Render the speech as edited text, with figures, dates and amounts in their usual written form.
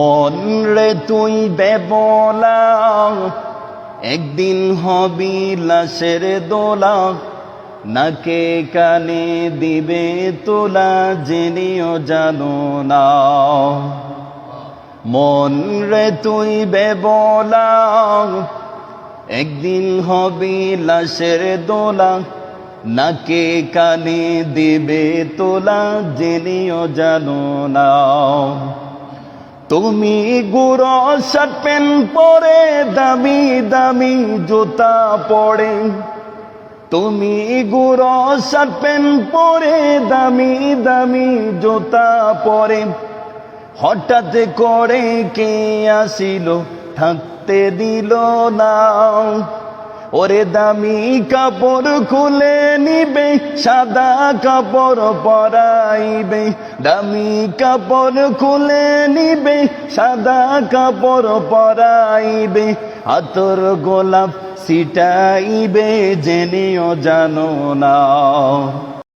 মন রে তুই বেবলা, একদিন হবি লাশের দোলা, নাকে কানে দিবে তোলা, জেনেও জানো না। মন রে তুই বেবলা, একদিন হবি লাশের দোলা, নাকে কানে দিবে তোলা, জেনেও জানো না। তুমি গুঁড়ো শার্ট প্যান্ট পরে দামি দামি জুতা পরে, তুমি গুঁড়ো শার্ট প্যান্ট পরে দামি দামি জুতা পরে, হঠাৎ করে কে আসিল থাকতে দিল না। ওরে দামি কাপড় খুলে নিবে, সাদা কাপড় পরাইবে, দামি কাপড় খুলে নিবে, সাদা কাপড় পরাইবে, আতর গোলাপ ছিটাইবে, জেনেও জানো না।